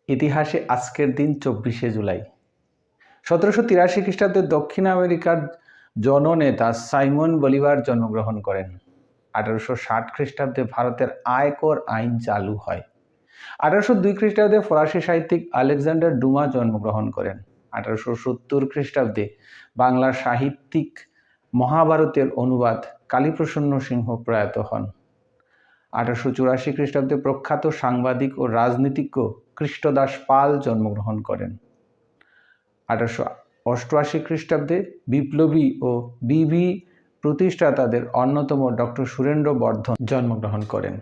ইতিহাসে আজকের দিন 24শে জুলাই। 1783 খ্রিস্টাব্দে দক্ষিণ আমেরিকার জননেতা সাইমন বলিভার জন্মগ্রহণ করেন। 1860 খ্রিস্টাব্দে ভারতের আয়কর আইন চালু হয়। 1802 খ্রিস্টাব্দে ফরাসি সাহিত্যিক আলেকজান্ডার ডুমা জন্মগ্রহণ করেন। 1870 খ্রিস্টাব্দে বাংলার সাহিত্যিক মহাভারতের অনুবাদ কালীপ্রসন্ন সিংহ প্রয়াত হন। 1884 খ্রিস্টাব্দে প্রখ্যাত সাংবাদিক ও রাজনীতিজ্ঞ কৃষ্ণদাস পাল জন্মগ্রহণ করেন। 1888 খ্রিস্টাব্দে বিপ্লবী ও বিবি প্রতিষ্ঠাতাদের অন্যতম ডক্টর সুরেন্দ্র বর্ধন জন্মগ্রহণ করেন।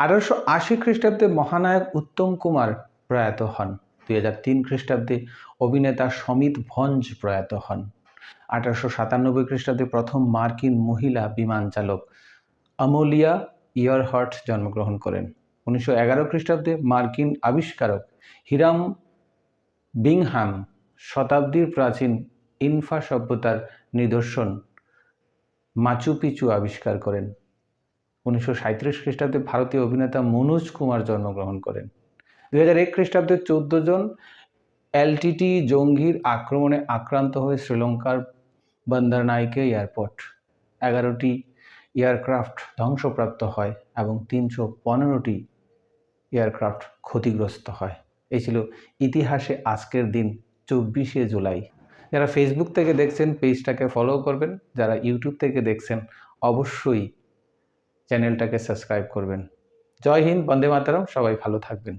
1880 খ্রিস্টাব্দে মহানায়ক উত্তম কুমার প্রয়াত হন। 2003 খ্রিস্টাব্দে অভিনেতা সমিত ভঞ্জ প্রয়াত হন। 1897 খ্রিস্টাব্দে প্রথম মার্কিন মহিলা বিমান চালক অ্যামেলিয়া ইয়ারহার্ট জন্মগ্রহণ করেন। 1911 খ্রিস্টাব্দে মার্কিন আবিষ্কারক হিরাম বিংহাম শতাব্দীর প্রাচীন ইনফা সভ্যতার নিদর্শন মাচু পিচু আবিষ্কার করেন। 1937 খ্রিস্টাব্দে ভারতীয় অভিনেতা মনোজ কুমার জন্মগ্রহণ করেন। 2001 খ্রিস্টাব্দে 14 জন এলটিটি জঙ্গির আক্রমণে আক্রান্ত হয়ে শ্রীলঙ্কার বন্দরনাইকে এয়ারপোর্ট 11টি এয়ারক্রাফট ধ্বংসপ্রাপ্ত হয় এবং 315টি এয়ারক্রাফট ক্ষতিগ্রস্ত হয়। এই ছিল ইতিহাসে আজকের দিন 24শে জুলাই। যারা ফেসবুক থেকে দেখছেন পেজটাকে ফলো করবেন, যারা ইউটিউব থেকে দেখছেন অবশ্যই চ্যানেলটাকে সাবস্ক্রাইব করবেন। জয় হিন্দ, বন্দে মাতরম। সবাই ভালো থাকবেন।